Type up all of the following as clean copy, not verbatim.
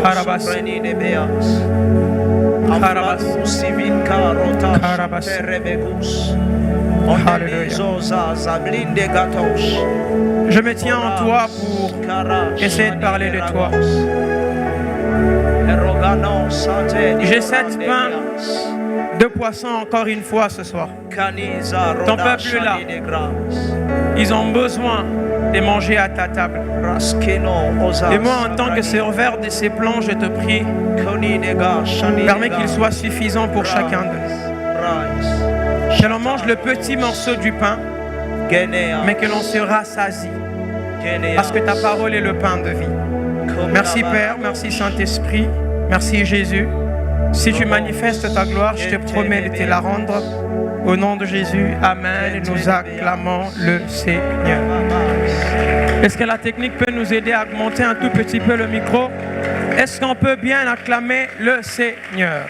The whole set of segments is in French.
Karabas. Karabas. Je me tiens en toi pour essayer de parler de toi. J'ai 7 pains, 2 poissons encore une fois ce soir. Ton peuple est là. Ils ont besoin de manger à ta table. Et moi, en tant que serveur de ces plans, je te prie, permets qu'il soit suffisant pour chacun de nous. Que l'on mange le petit morceau du pain, mais que l'on se rassasie. Parce que ta parole est le pain de vie. Merci Père, merci Saint-Esprit, merci Jésus. Si tu manifestes ta gloire, je te promets de te la rendre. Au nom de Jésus, Amen. Nous acclamons le Seigneur. Est-ce que la technique peut nous aider à augmenter un tout petit peu le micro? Est-ce qu'on peut bien acclamer le Seigneur?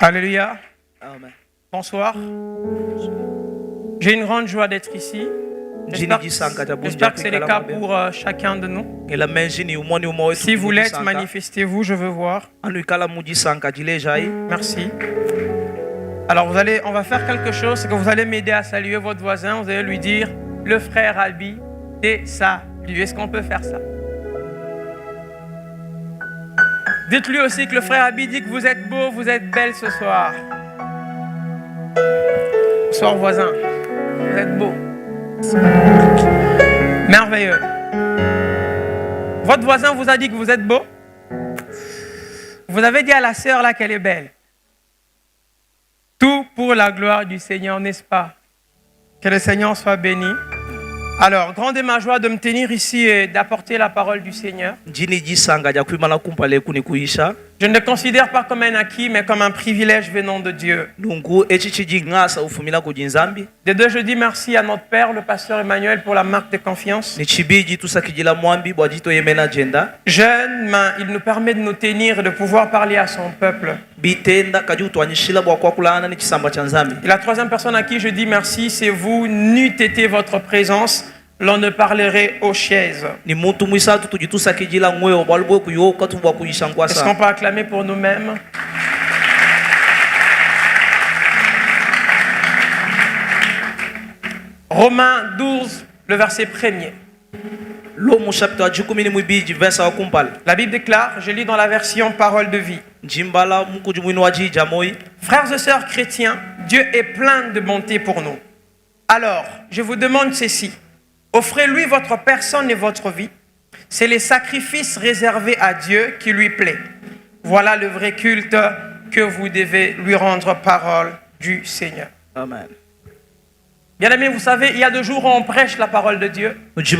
Alléluia. Bonsoir. J'ai une grande joie d'être ici. J'espère que c'est le cas pour chacun de nous. Si vous l'êtes, manifestez-vous, je veux voir. Merci. Alors on va faire quelque chose, c'est que vous allez m'aider à saluer votre voisin. Vous allez lui dire, le frère Albi, t'es salué. Est-ce qu'on peut faire ça? Dites-lui aussi que le frère Albi dit que vous êtes beau, vous êtes belle ce soir. Bonsoir voisin, vous êtes beau. Merveilleux. Votre voisin vous a dit que vous êtes beau. Vous avez dit à la sœur là qu'elle est belle. Tout pour la gloire du Seigneur, n'est-ce pas? Que le Seigneur soit béni. Alors, grande est ma joie de me tenir ici et d'apporter la parole du Seigneur. Je ne le considère pas comme un acquis, mais comme un privilège venant de Dieu. De deux, je dis merci à notre Père, le pasteur Emmanuel, pour la marque de confiance. Jeune, mais il nous permet de nous tenir et de pouvoir parler à son peuple. Et la troisième personne à qui je dis merci, c'est vous. N'eût été votre présence, l'on ne parlerait aux chaises. Est-ce qu'on peut acclamer pour nous-mêmes? Romains 12, le verset 1er. La Bible déclare, je lis dans la version Parole de vie. Frères et sœurs chrétiens, Dieu est plein de bonté pour nous. Alors, je vous demande ceci. Offrez-lui votre personne et votre vie. C'est les sacrifices réservés à Dieu qui lui plaît. Voilà le vrai culte que vous devez lui rendre, parole du Seigneur. Amen. Bien aimés, vous savez, il y a 2 jours où on prêche la parole de Dieu. Il y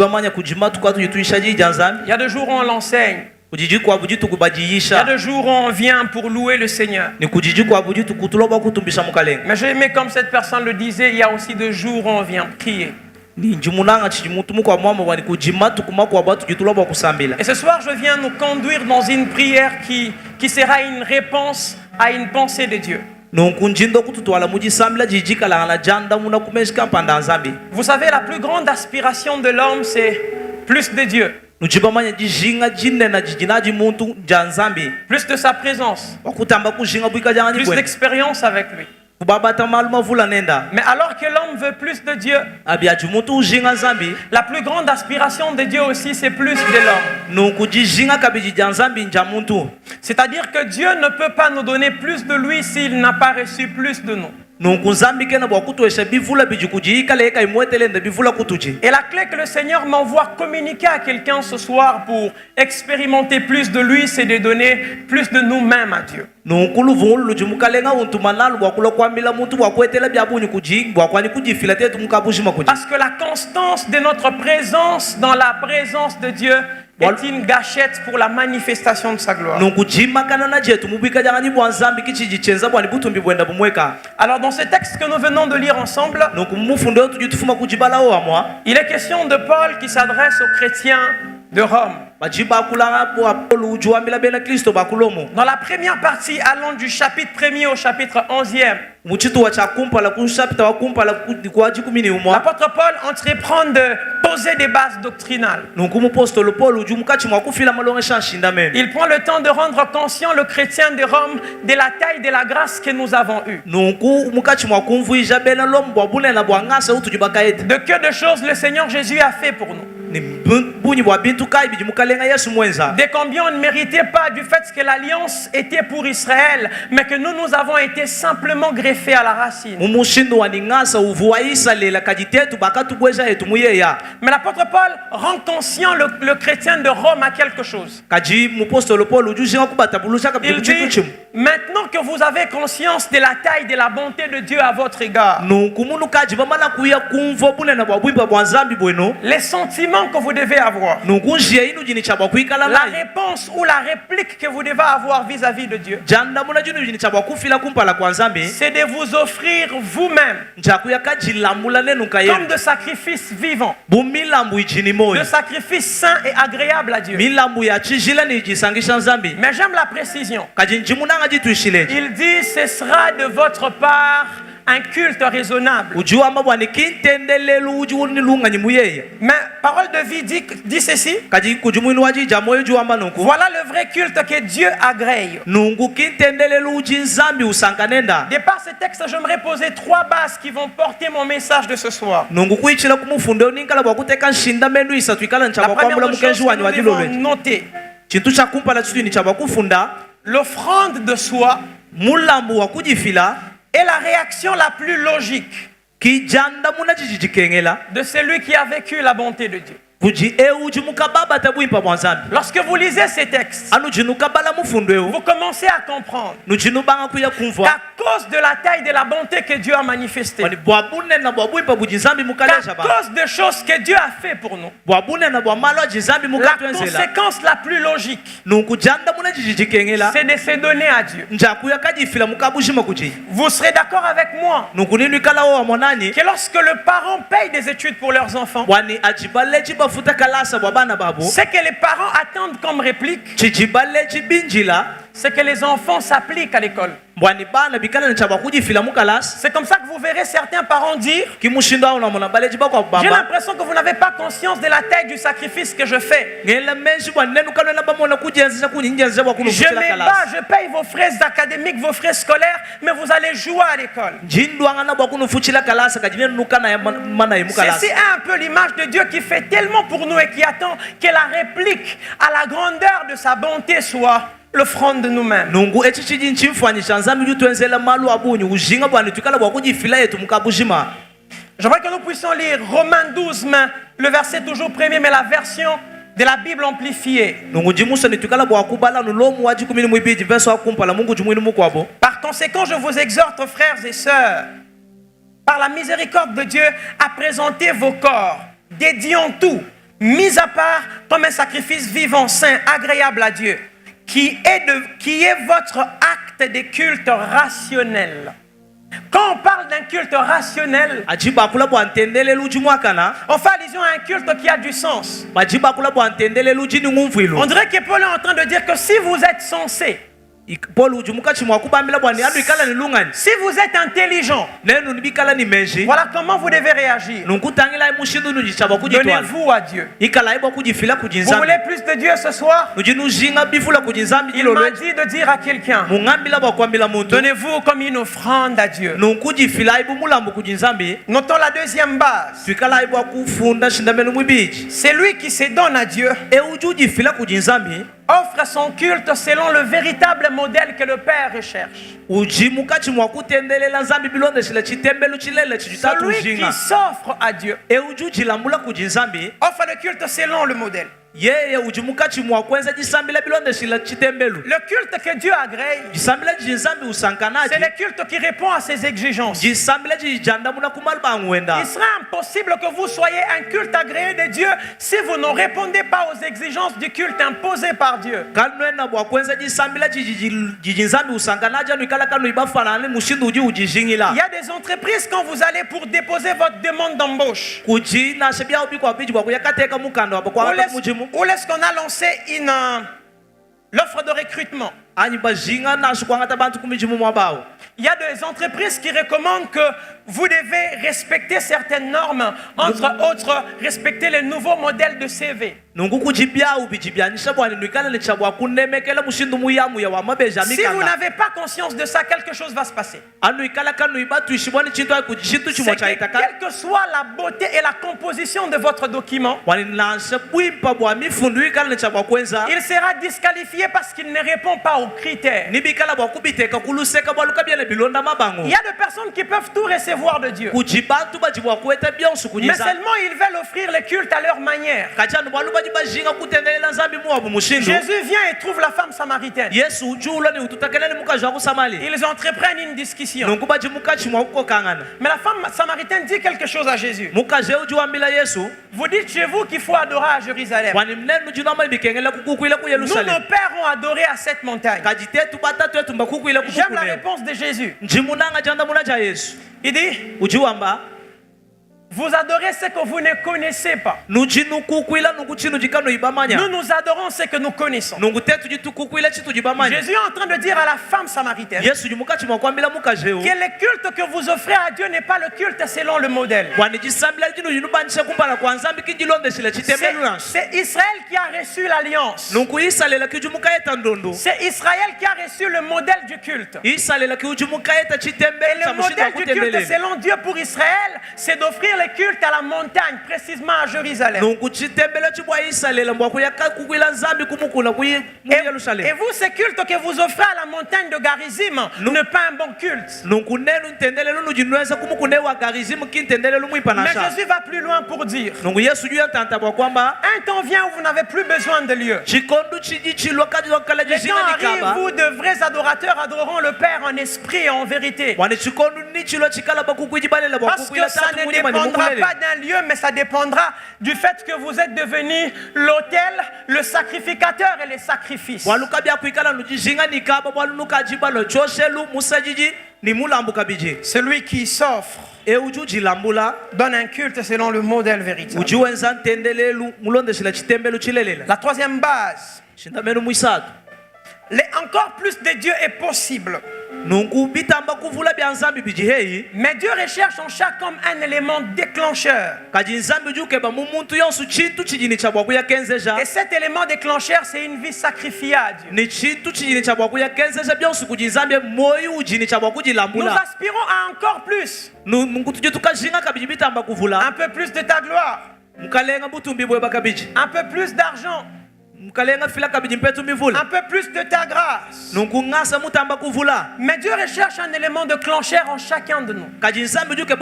a 2 jours où on l'enseigne. Il y a 2 jours où on vient pour louer le Seigneur. Mais j'ai aimé comme cette personne le disait, il y a aussi 2 jours où on vient prier. Et ce soir, je viens nous conduire dans une prière qui sera une réponse à une pensée de Dieu. Vous savez, la plus grande aspiration de l'homme, c'est plus de Dieu. Plus de sa présence. Plus d'expérience avec lui. Mais alors que l'homme veut plus de Dieu, la plus grande aspiration de Dieu aussi, c'est plus de l'homme. C'est-à-dire que Dieu ne peut pas nous donner plus de lui s'il n'a pas reçu plus de nous. Et la clé que le Seigneur m'envoie communiquer à quelqu'un ce soir pour expérimenter plus de lui, c'est de donner plus de nous-mêmes à Dieu. Parce que la constance de notre présence dans la présence de Dieu est une gâchette pour la manifestation de sa gloire. Alors dans ce texte que nous venons de lire ensemble, il est question de Paul qui s'adresse aux chrétiens de Rome. Dans la première partie, allant du chapitre 1er au chapitre 11e, l'apôtre Paul entreprend de poser des bases doctrinales. Il prend le temps de rendre conscient le chrétien de Rome de la taille de la grâce que nous avons eue. De que de choses le Seigneur Jésus a fait pour nous. De combien on ne méritait pas du fait que l'alliance était pour Israël, mais que nous avons été simplement greffés à la racine. Mais l'apôtre Paul rend conscient le chrétien de Rome à quelque chose. Il dit, maintenant que vous avez conscience de la taille de la bonté de Dieu à votre égard, les sentiments que vous devez avoir, la réponse ou la réplique que vous devez avoir vis-à-vis de Dieu, c'est de vous offrir vous-même comme de sacrifices vivants, de sacrifices saints et agréables à Dieu. Mais j'aime la précision. Il dit, ce sera de votre part un culte raisonnable. Mais parole de vie dit ceci. Voilà le vrai culte que Dieu agrée. De par ce texte, j'aimerais poser 3 bases qui vont porter mon message de ce soir. La première chose que nous devons noter, l'offrande de soi est la réaction la plus logique de celui qui a vécu la bonté de Dieu. Lorsque vous lisez ces textes, vous commencez à comprendre qu'à cause de la taille de la bonté que Dieu a manifestée, qu'à cause des choses que Dieu a fait pour nous, la conséquence la plus logique, c'est de se donner à Dieu. Vous serez d'accord avec moi que lorsque le parent paye des études pour leurs enfants, ce que les parents attendent comme réplique, c'est que les enfants s'appliquent à l'école. C'est comme ça que vous verrez certains parents dire, j'ai l'impression que vous n'avez pas conscience de la taille du sacrifice que je fais. Je me bats, je paye vos frais académiques, vos frais scolaires, mais vous allez jouer à l'école. C'est un peu l'image de Dieu qui fait tellement pour nous et qui attend que la réplique à la grandeur de sa bonté soit l'offrande de nous-mêmes. J'aimerais que nous puissions lire Romains 12, mais le verset toujours premier, mais la version de la Bible amplifiée. Par conséquent, je vous exhorte, frères et sœurs, par la miséricorde de Dieu, à présenter vos corps, dédiés en tout, mis à part comme un sacrifice vivant, saint, agréable à Dieu, qui est votre acte de culte rationnel. Quand on parle d'un culte rationnel, on fait allusion à un culte qui a du sens. On dirait que Paul est en train de dire que si vous êtes sensé, si vous êtes intelligent, voilà comment vous devez réagir. Donnez-vous à Dieu. Vous voulez plus de Dieu ce soir? Il m'a dit de dire à quelqu'un, donnez-vous comme une offrande à Dieu. Notons la deuxième base. C'est lui qui se donne à Dieu, offre son culte selon le véritable modèle que le Père recherche. Celui qui s'offre à Dieu offre le culte selon le modèle. Le culte que Dieu agrée, c'est le culte qui répond à ses exigences. Il sera impossible que vous soyez un culte agréé de Dieu si vous ne répondez pas aux exigences du culte imposé par Dieu. Il y a des entreprises, quand vous allez pour déposer votre demande d'embauche, où est-ce qu'on a lancé l'offre de recrutement. Il y a des entreprises qui recommandent que vous devez respecter certaines normes, entre autres, respecter les nouveaux modèles de CV. Si vous n'avez pas conscience de ça, quelque chose va se passer. Quelle que soit la beauté et la composition de votre document, il sera disqualifié parce qu'il ne répond pas aux critères. Il y a des personnes qui peuvent tout recevoir de Dieu, mais seulement ils veulent offrir le culte à leur manière. Jésus vient et trouve la femme samaritaine. Ils entreprennent une discussion. Mais la femme samaritaine dit quelque chose à Jésus. Vous dites chez vous qu'il faut adorer à Jérusalem. Nous, nos pères ont adoré à cette montagne. J'aime la réponse de Jésus. Il dit, vous adorez ce que vous ne connaissez pas. Nous adorons ce que nous connaissons. Jésus est en train de dire à la femme samaritaine que le culte que vous offrez à Dieu n'est pas le culte selon le modèle. C'est Israël qui a reçu l'alliance. C'est Israël qui a reçu le modèle du culte. Et le modèle du culte selon Dieu pour Israël, c'est d'offrir le culte à la montagne, précisément à Jérusalem. Et vous, ce culte que vous offrez à la montagne de Garizim n'est pas un bon culte. Mais Jésus va plus loin pour dire, un temps vient où vous n'avez plus besoin de lieu. Les temps arrivent où de vrais adorateurs adoreront le Père en esprit et en vérité. Parce que ça ne dépendra pas d'un lieu, mais ça dépendra du fait que vous êtes devenu l'autel, le sacrificateur et les sacrifices. Celui qui s'offre donne un culte selon le modèle véritable. La troisième base, encore plus de Dieu est possible. Mais Dieu recherche en chaque homme un élément déclencheur. Et cet élément déclencheur, c'est une vie sacrifiée à Dieu. Nous aspirons à encore plus. Un peu plus de ta gloire. Un peu plus d'argent. Un peu plus de ta grâce. Mais Dieu recherche un élément déclencheur en chacun de nous. Ça veut dire que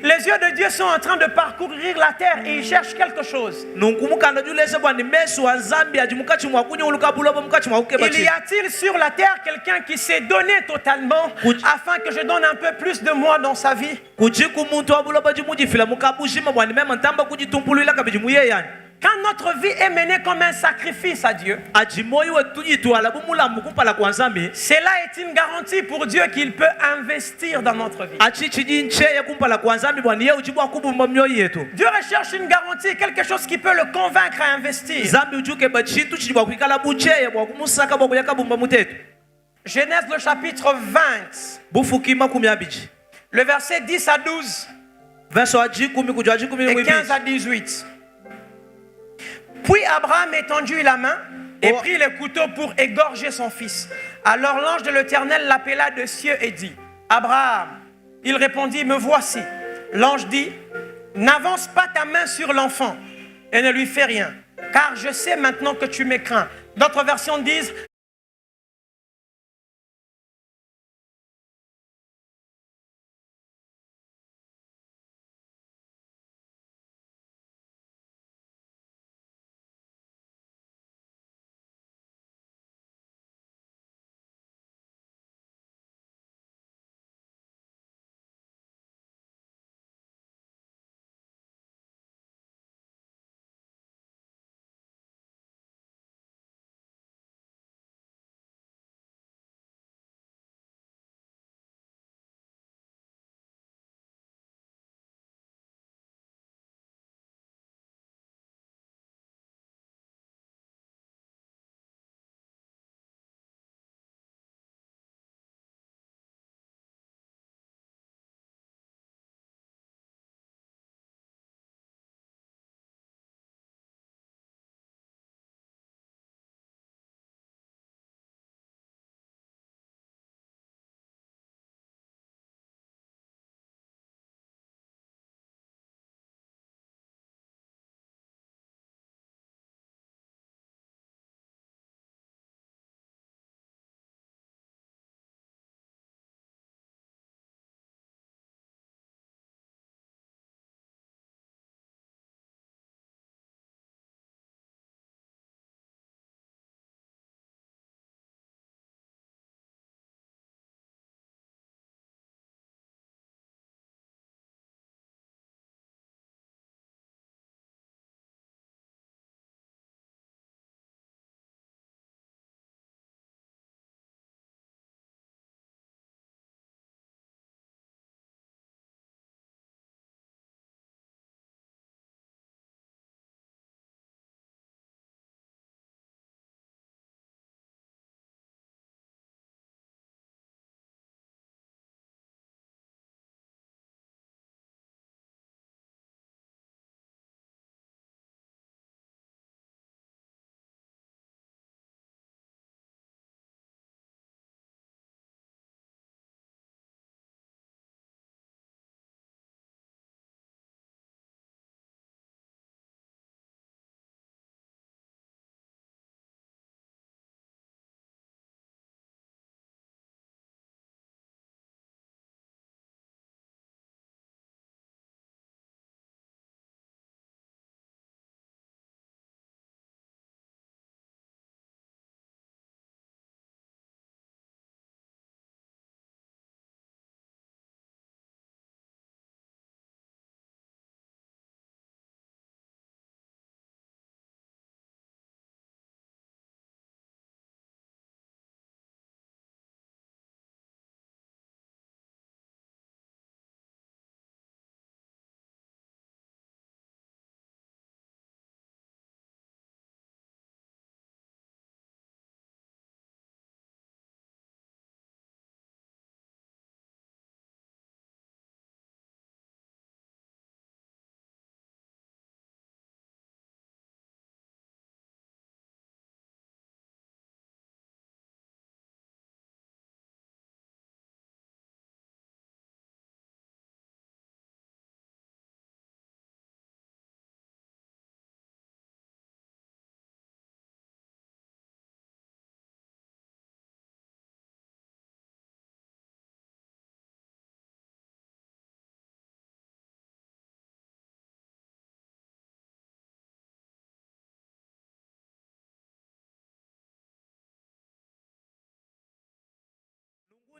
les yeux de Dieu sont en train de parcourir la terre et ils cherchent quelque chose. Il y a-t-il sur la terre quelqu'un qui s'est donné totalement afin que je donne un peu plus de moi dans sa vie? Quand notre vie est menée comme un sacrifice à Dieu, cela est une garantie pour Dieu qu'il peut investir dans notre vie. Dieu recherche une garantie, quelque chose qui peut le convaincre à investir. Genèse le chapitre 20, le verset 10 à 12 et 15 à 18. Puis Abraham étendit la main et prit le couteau pour égorger son fils. Alors l'ange de l'Éternel l'appela de cieux et dit, Abraham. Il répondit, me voici. L'ange dit, n'avance pas ta main sur l'enfant et ne lui fais rien, car je sais maintenant que tu me crains. D'autres versions disent,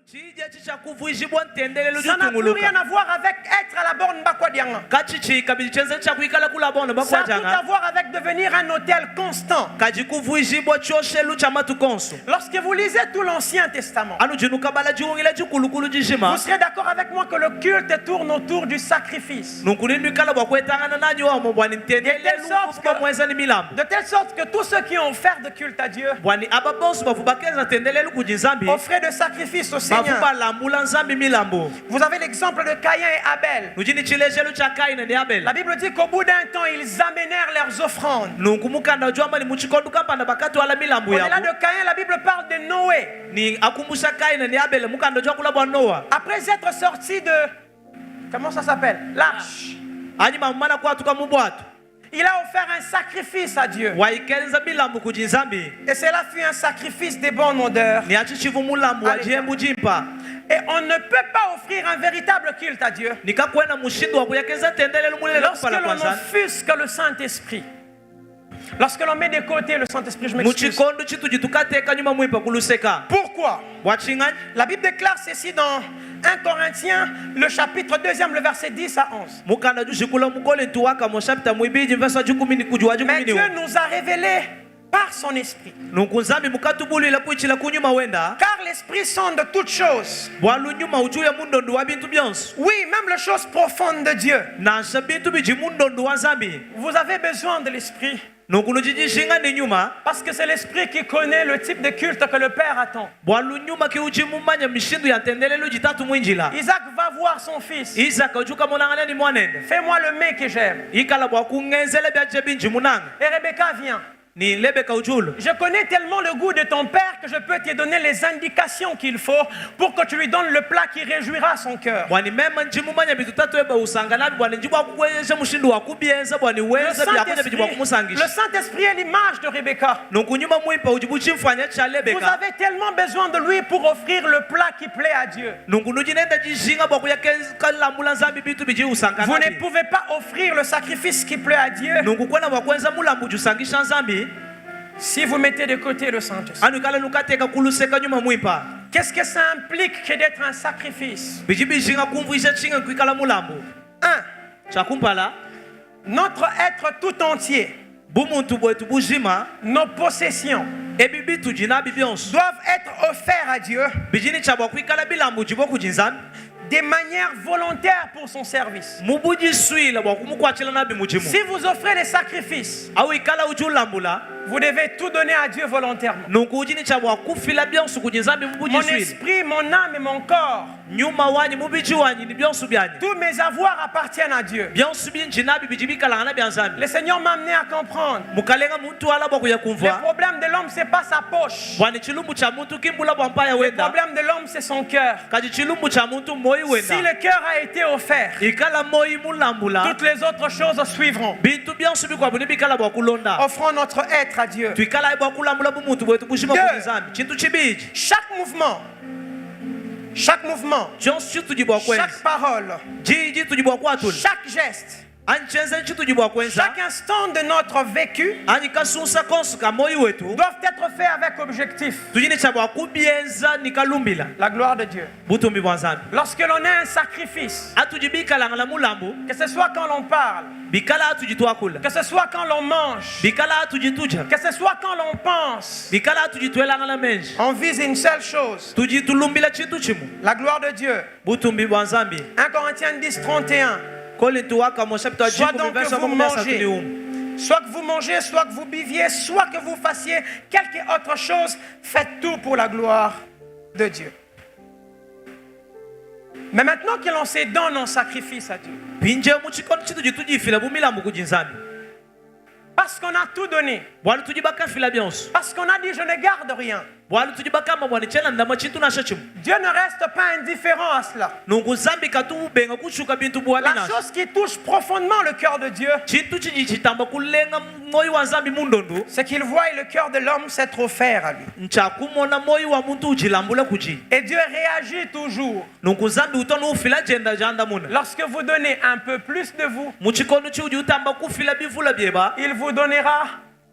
Ça n'a plus rien à voir avec être à la borne Bakwadianga. Ça a tout à voir avec devenir un hôtel constant. Lorsque vous lisez tout l'Ancien Testament, vous serez d'accord avec moi que le culte tourne autour du sacrifice. De telle sorte que tous ceux qui ont offert de culte à Dieu offraient de sacrifice au Seigneur. Vous avez l'exemple de Caïn et Abel. La Bible dit qu'au bout d'un temps, ils amenèrent leurs offrandes. Au-delà de Caïn, la Bible parle de Noé. Après être sorti de... Comment ça s'appelle? L'arche. Il a offert un sacrifice à Dieu. Et cela fut un sacrifice de bonne odeur. Et on ne peut pas offrir un véritable culte à Dieu lorsque l'on offusque le Saint-Esprit. Lorsque l'on met de côté le Saint-Esprit, je m'excuse. Pourquoi? La Bible déclare ceci dans 1 Corinthiens, le chapitre 2e, le verset 10 à 11. Mais Dieu nous a révélé par son esprit. Car l'esprit sonde toutes choses. Oui, même les choses profondes de Dieu. Vous avez besoin de l'esprit. Parce que c'est l'esprit qui connaît le type de culte que le Père attend. Isaac va voir son fils. Fais-moi le mets que j'aime. Et Rebecca vient. Je connais tellement le goût de ton père que je peux te donner les indications qu'il faut pour que tu lui donnes le plat qui réjouira son cœur. Le Saint-Esprit est l'image de Rebecca. Vous avez tellement besoin de lui pour offrir le plat qui plaît à Dieu. Vous ne pouvez pas offrir le sacrifice qui plaît à Dieu si vous mettez de côté le Saint-Esprit. Qu'est-ce que ça implique que d'être un sacrifice? 1. Notre être tout entier, nos possessions doivent être offerts à Dieu de manière volontaire pour son service. Si vous offrez des sacrifices, vous devez tout donner à Dieu volontairement. Mon esprit, mon âme et mon corps, tous mes avoirs appartiennent à Dieu. Le Seigneur m'a amené à comprendre. Le problème de l'homme, c'est pas sa poche. Le problème de l'homme, c'est son cœur. Si le cœur a été offert, toutes les autres choses suivront. Offrons notre être à Dieu. 2. Chaque mouvement, chaque parole, chaque geste, chaque instant de notre vécu doivent être faits avec objectif. La gloire de Dieu. Lorsque l'on a un sacrifice, que ce soit quand l'on parle, que ce soit quand l'on mange, que ce soit quand l'on pense, on vise une seule chose: la gloire de Dieu. 1 Corinthiens 10, 31. Soit donc que vous mangez, soit que vous mangez, soit que vous buviez, soit que vous fassiez quelque autre chose, faites tout pour la gloire de Dieu. Mais maintenant que l'on se donne en sacrifice à Dieu, parce qu'on a tout donné, parce qu'on a dit je ne garde rien, Dieu ne reste pas indifférent à cela. La chose qui touche profondément le cœur de Dieu, c'est qu'il voit le cœur de l'homme s'être offert à lui. Et Dieu réagit toujours. Lorsque vous donnez un peu plus de vous, il vous donnera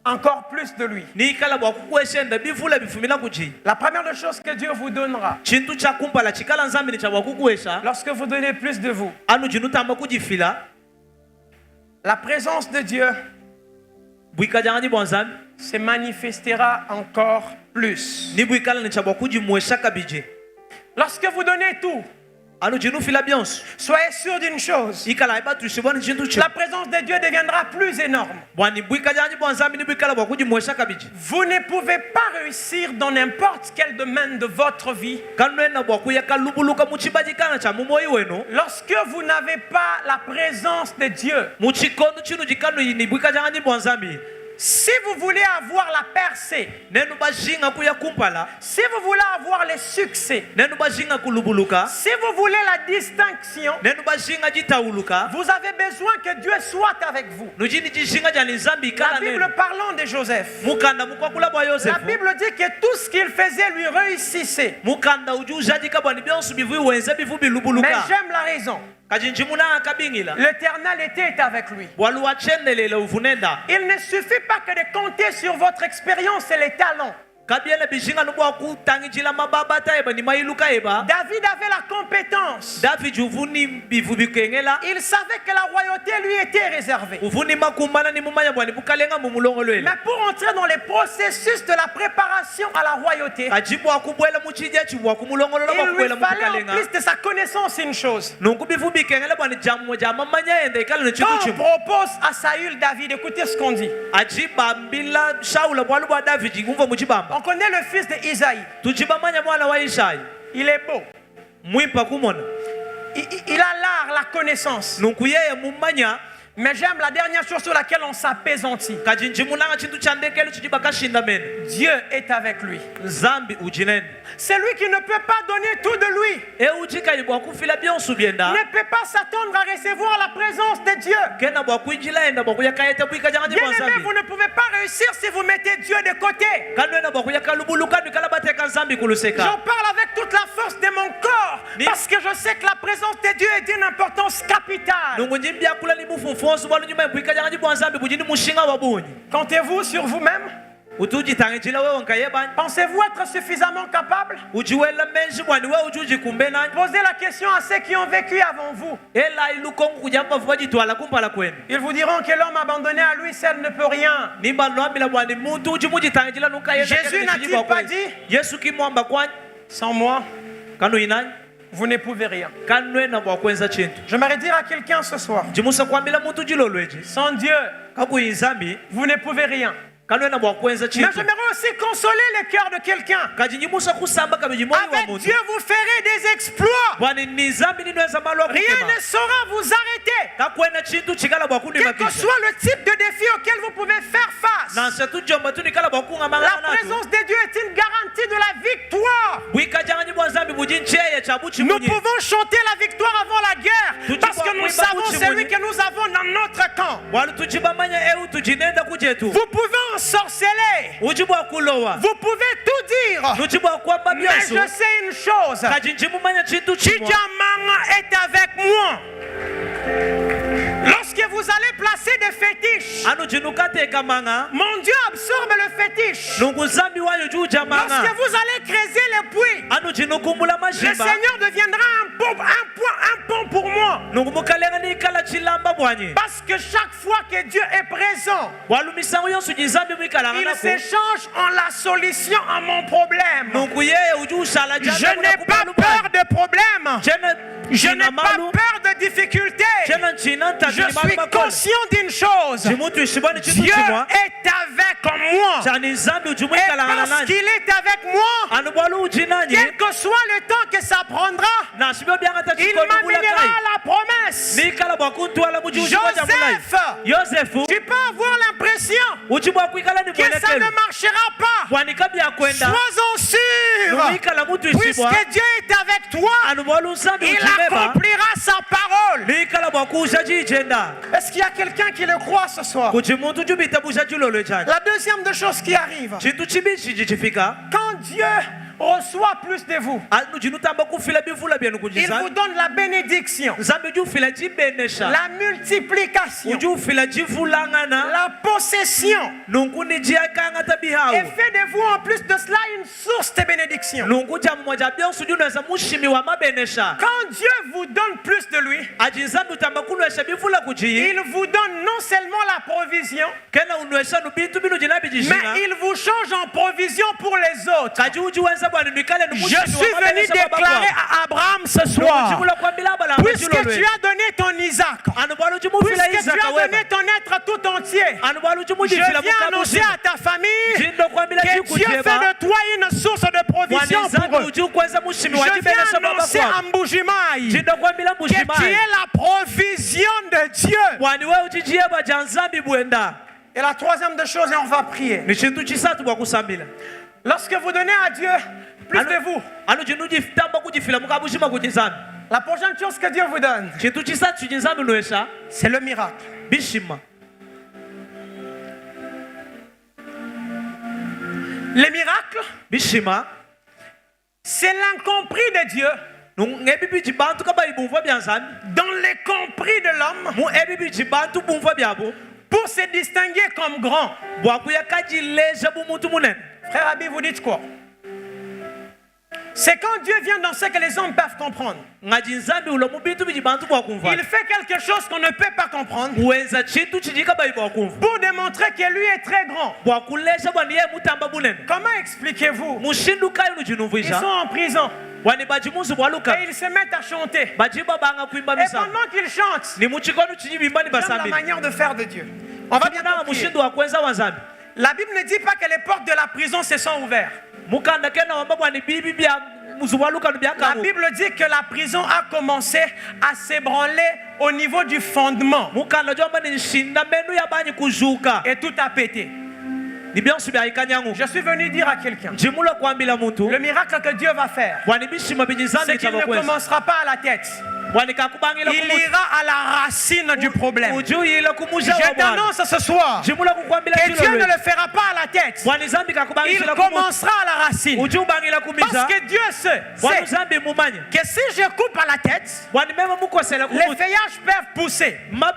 encore plus de lui. La première des choses que Dieu vous donnera, lorsque vous donnez plus de vous, la présence de Dieu se manifestera encore plus. Lorsque vous donnez tout, soyez sûr d'une chose, la présence de Dieu deviendra plus énorme. Vous ne pouvez pas réussir dans n'importe quel domaine de votre vie lorsque vous n'avez pas la présence de Dieu. Si vous voulez avoir la percée, si vous voulez avoir le succès, si vous voulez la distinction, vous avez besoin que Dieu soit avec vous. La Bible parlant de Joseph, la Bible dit que tout ce qu'il faisait lui réussissait. Mais j'aime la raison. L'Éternel était avec lui. Il ne suffit pas que de compter sur votre expérience et les talents. David avait la compétence. Il savait que la royauté lui était réservée. Mais pour entrer dans les processus de la préparation à la royauté, il lui fallait en plus de sa connaissance une chose. Quand on propose à Saül David, écoutez ce qu'on dit. On connaît le fils d'Isaïe. Il est beau. Il a l'art, la connaissance. Mais j'aime la dernière chose sur laquelle on s'apaisantit. Dieu est avec lui. C'est lui qui ne peut pas donner tout de lui. Ne peut pas s'attendre à recevoir la présence de Dieu. Bien-aimé, vous ne pouvez pas réussir si vous mettez Dieu de côté. J'en parle avec toute la force de mon corps parce que je sais que la présence de Dieu est d'une importance capitale. Comptez-vous sur vous-même? Pensez-vous être suffisamment capable? Posez la question à ceux qui ont vécu avant vous. Ils vous diront que l'homme abandonné à lui seul ne peut rien. Jésus n'a-t-il pas dit, sans moi, vous ne pouvez rien? J'aimerais dire à quelqu'un ce soir, sans Dieu, vous ne pouvez rien. Mais j'aimerais aussi consoler le cœur de quelqu'un. Avec Dieu, vous ferez des exploits. Rien ne saura vous arrêter. Quel que soit le type de défi auquel vous pouvez faire face, la présence de Dieu est une garantie de la victoire. Nous pouvons chanter la victoire avant la guerre parce que nous savons celui que nous avons dans notre camp. Vous pouvez sorceler. Vous pouvez tout dire. Mais je sais une chose. Chidjamanga est avec moi. Lorsque vous allez placer des fétiches, mon Dieu absorbe le fétiche. Lorsque vous allez creuser les puits, le Seigneur deviendra un pont pour moi. Parce que chaque fois que Dieu est présent, il s'échange en la solution à mon problème. Je n'ai pas peur de problème. Je n'ai pas peur de difficultés. Je suis conscient d'une chose. Dieu est avec moi. Et parce qu'il est avec moi, quel que soit le temps que ça prendra, il m'amènera à la promesse. Joseph, tu peux avoir l'impression que ça ne marchera pas. Sois-en sûr. Puisque Dieu est avec toi, il accomplira sa parole. Est-ce qu'il y a quelqu'un qui le croit ce soir? La deuxième des choses qui arrive, quand Dieu reçoit plus de vous. Il vous donne la bénédiction, la multiplication, la possession, et fait de vous en plus de cela une source de bénédiction. Quand Dieu vous donne plus de lui, il vous donne non seulement la provision, mais il vous change en provision pour les autres. Je suis venu déclarer à Abraham ce soir, puisque tu as donné ton Isaac, puisque tu as donné ton être tout entier, je viens annoncer à ta famille que Dieu fait de toi une source de provision pour eux. Je viens annoncer à Mbujimaï que tu es la provision de Dieu. Et la troisième des choses, et on va prier. Lorsque vous donnez à Dieu plus de vous, la prochaine chose que Dieu vous donne, c'est le miracle. Les miracles, c'est l'incompris de Dieu dans les compris de l'homme pour se distinguer comme grand. Frère Abi, vous dites quoi? C'est quand Dieu vient dans ce que les hommes peuvent comprendre. Il fait quelque chose qu'on ne peut pas comprendre pour démontrer que lui est très grand. Comment expliquez-vous? Ils sont en prison et ils se mettent à chanter. Et pendant qu'ils chantent, j'aime la manière de faire de Dieu. On va bientôt prier. La Bible ne dit pas que les portes de la prison se sont ouvertes. La Bible dit que la prison a commencé à s'ébranler au niveau du fondement. Et tout a pété. Je suis venu dire à quelqu'un, le miracle que Dieu va faire, c'est qu'il ne commencera pas à la tête. Il ira à la racine du problème. Je t'annonce ce soir que Dieu ne le fera pas à la tête. Il commencera à la racine. Parce que Dieu sait que si je coupe à la tête, les feuillages peuvent pousser. Mais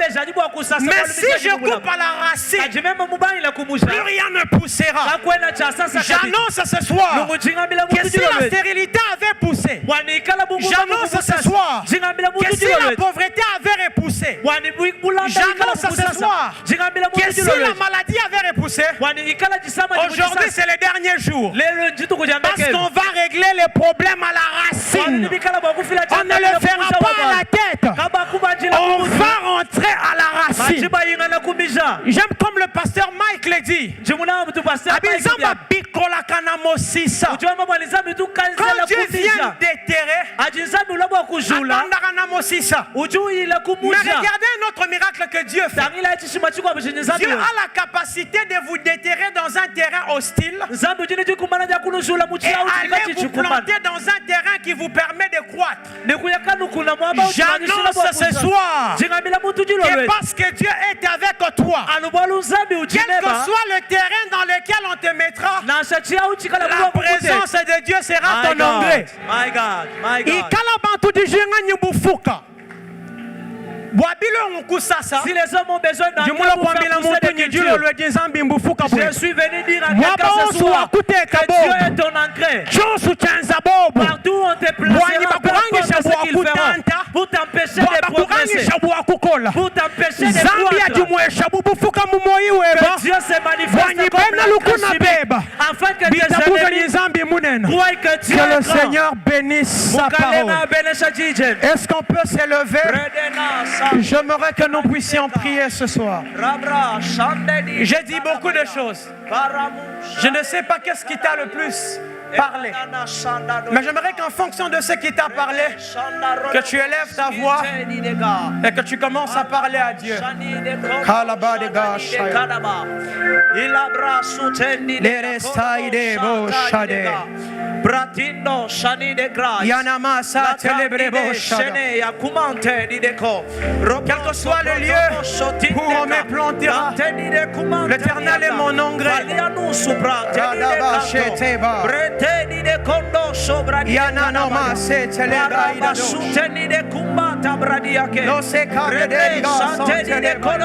si je coupe à la racine, plus rien ne poussera. J'annonce ce soir que si la stérilité avait poussé, j'annonce ce soir que si la pauvreté avait repoussé, j'annonce ce soir que si la maladie avait repoussé, aujourd'hui c'est le dernier jour. Parce qu'on va régler les problèmes à la racine. On ne le fera pas à la tête. On va rentrer à la racine. J'aime comme le pasteur Mike l'a dit. Quand Dieu vient déterrer, mais regardez un autre miracle que Dieu fait. Dieu a la capacité de vous déterrer dans un terrain hostile et aller vous planter dans un terrain qui vous permet de croître. J'annonce ce soir que parce que Dieu est avec toi, quel que soit le terrain dans lequel on te mettra, la présence de Dieu sera ton engrais. Si les hommes ont besoin d'un cœur pour faire pousser des cultures, je suis venu dire à quelqu'un ce soir que Dieu est ton engrais. Partout on te placera, peu importe ce qu'il fera, pour t'empêcher de progresser, pour t'empêcher de croître. Que Dieu se manifeste comme la cachemire, afin que tes ennemis croient que Dieu est grand. Que le Seigneur bénisse sa parole. Est-ce qu'on peut s'élever? J'aimerais que nous puissions prier ce soir. J'ai dit beaucoup de choses. Je ne sais pas qu'est-ce qui t'a le plus parlé. Mais j'aimerais qu'en fonction de ce qui t'a parlé, que tu élèves ta voix et que tu commences à parler à Dieu. Quel que soit le lieu où on me plantera, l'Éternel est mon engrais. Yananoma se telebra idado. Lo se cade de